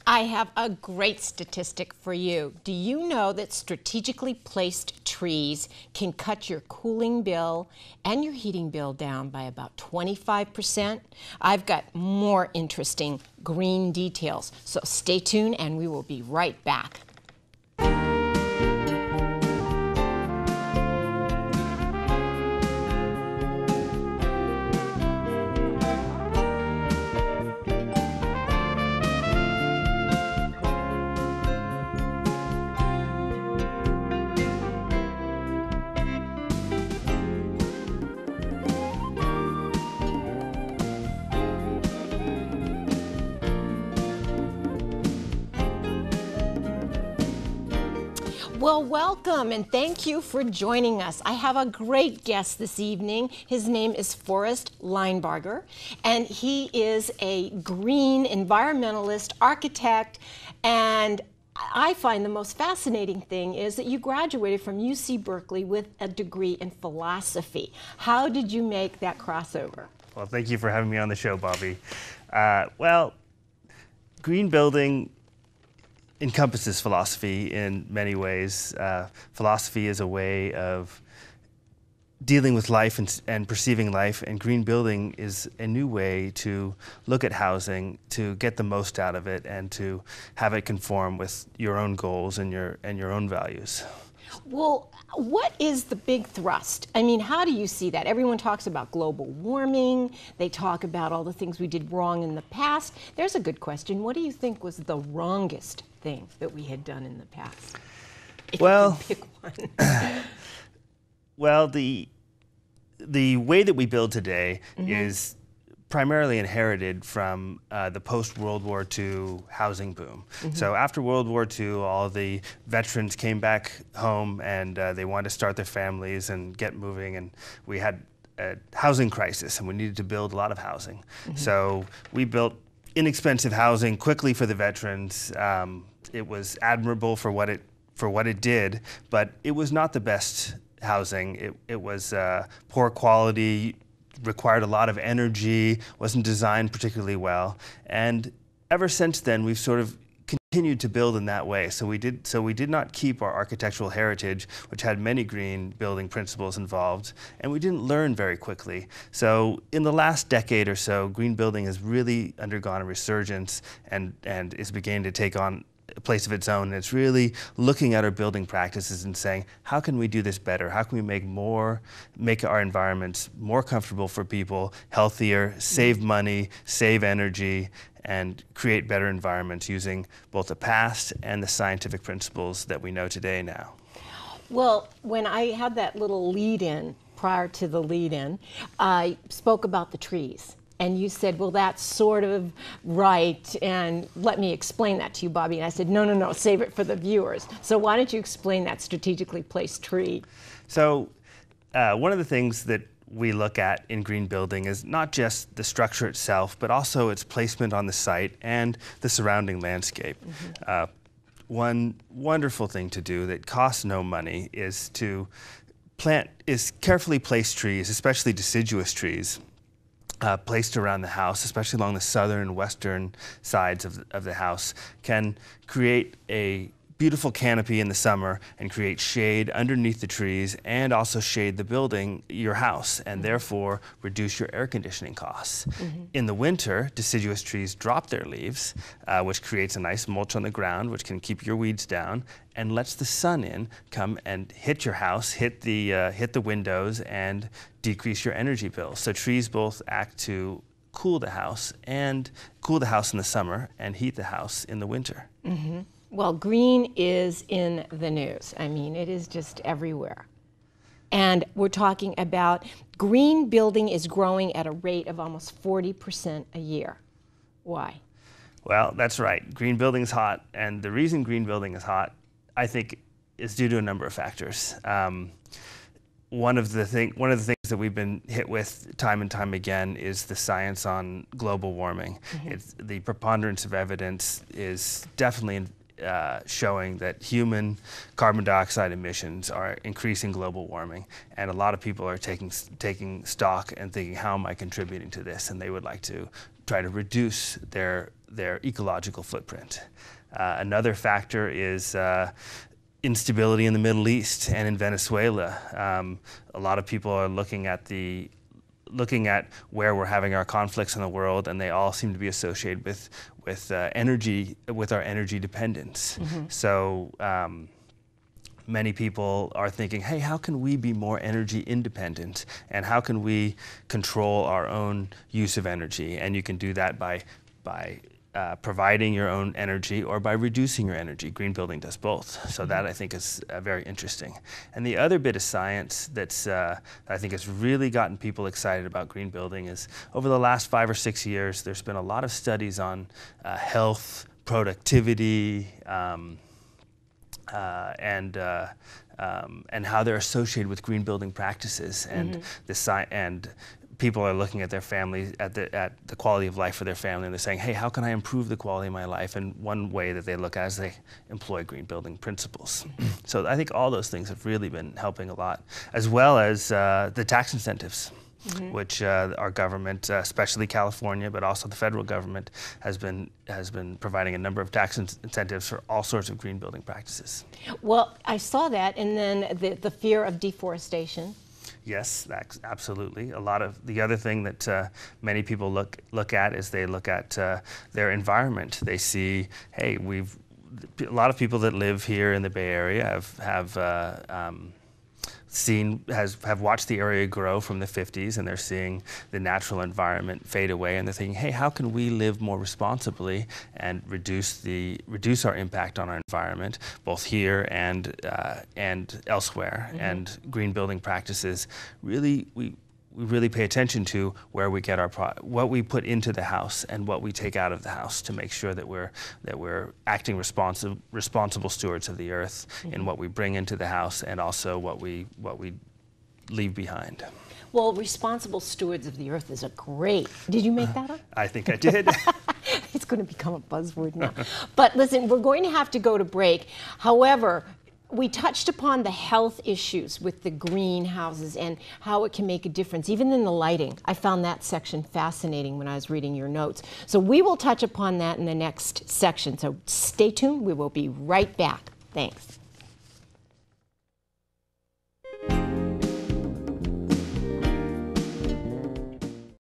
I have a great statistic for you. Do you know that strategically placed trees can cut your cooling bill and your heating bill down by about 25%? I've got more interesting green details, so stay tuned and we will be right back. Well, welcome and thank you for joining us. I have a great guest this evening. His name is Forrest Linebarger, and he is a green environmentalist, architect, and I find the most fascinating thing is that you graduated from UC Berkeley with a degree in philosophy. How did you make that crossover? Well, thank you for having me on the show, Bobbi. Well, green building encompasses philosophy in many ways. Philosophy is a way of dealing with life and perceiving life, and green building is a new way to look at housing, to get the most out of it, and to have it conform with your own goals and your own values. Well, what is the big thrust? I mean, how do you see that? Everyone talks about global warming. They talk about all the things we did wrong in the past. There's a good question. What do you think was the wrongest thing that we had done in the past? If well, you can pick one. Well, the way that we build today is primarily inherited from the post-World War II housing boom. So after World War II, all the veterans came back home and they wanted to start their families and get moving, and we had a housing crisis and we needed to build a lot of housing. So we built inexpensive housing quickly for the veterans. It was admirable for what it did, but it was not the best housing. It was poor quality, required a lot of energy, wasn't designed particularly well, and ever since then we've sort of continued to build in that way. So we did not keep our architectural heritage, which had many green building principles involved, and we didn't learn very quickly. So in the last decade or so, green building has really undergone a resurgence and is beginning to take on a place of its own. And it's really looking at our building practices and saying, how can we do this better? How can we make our environments more comfortable for people, healthier, save money, save energy, and create better environments using both the past and the scientific principles that we know today now? Well, when I had that little lead-in, prior to the lead-in, I spoke about the trees. And you said, well, that's sort of right, and let me explain that to you, Bobbi. And I said, no, save it for the viewers. So why don't you explain that strategically placed tree? So one of the things that we look at in green building is not just the structure itself, but also its placement on the site and the surrounding landscape. One wonderful thing to do that costs no money is to carefully place trees, especially deciduous trees, placed around the house, especially along the southern and western sides of the house, can create a beautiful canopy in the summer and create shade underneath the trees and also shade the building, your house, and therefore reduce your air conditioning costs. In the winter, deciduous trees drop their leaves, which creates a nice mulch on the ground, which can keep your weeds down and lets the sun in, come and hit your house, hit the windows, and decrease your energy bill. So trees both act to cool the house in the summer and heat the house in the winter. Well, green is in the news. I mean, it is just everywhere. And we're talking about green building is growing at a rate of almost 40% a year. Why? Well, that's right. Green building is hot, and the reason green building is hot, I think, is due to a number of factors. One of the things that we've been hit with time and time again is the science on global warming. The preponderance of evidence is definitely showing that human carbon dioxide emissions are increasing global warming, and a lot of people are taking stock and thinking, how am I contributing to this? And they would like to try to reduce their ecological footprint. Another factor is instability in the Middle East and in Venezuela. A lot of people are looking at where we're having our conflicts in the world, and they all seem to be associated with energy, with our energy dependence. Mm-hmm. So many people are thinking, hey, how can we be more energy independent, and how can we control our own use of energy? And you can do that by providing your own energy or by reducing your energy. Green building does both. So that, I think, is very interesting. And the other bit of science that's I think has really gotten people excited about green building is over the last 5 or 6 years, there's been a lot of studies on health, productivity, and how they're associated with green building practices, and and people are looking at their families, at the quality of life for their family, and they're saying, hey, how can I improve the quality of my life? And one way that they look at is they employ green building principles. So I think all those things have really been helping a lot, as well as the tax incentives, which our government, especially California, but also the federal government, has been providing a number of tax incentives for all sorts of green building practices. Well, I saw that, and then the fear of deforestation. Yes, absolutely. A lot of the other thing that many people look at is they look at their environment. They see, hey, a lot of people that live here in the Bay Area have watched the area grow from the 50s, and they're seeing the natural environment fade away, and they're thinking, hey, how can we live more responsibly and reduce our impact on our environment, both here and elsewhere? And green building practices really we really pay attention to where we get what we put into the house and what we take out of the house, to make sure that we're acting responsible stewards of the earth in what we bring into the house, and also what we leave behind. Well, responsible stewards of the earth is a great. Did you make that up? I think I did. It's going to become a buzzword now. But listen, we're going to have to go to break. However, we touched upon the health issues with the greenhouses and how it can make a difference, even in the lighting. I found that section fascinating when I was reading your notes. So we will touch upon that in the next section. So stay tuned. We will be right back. Thanks.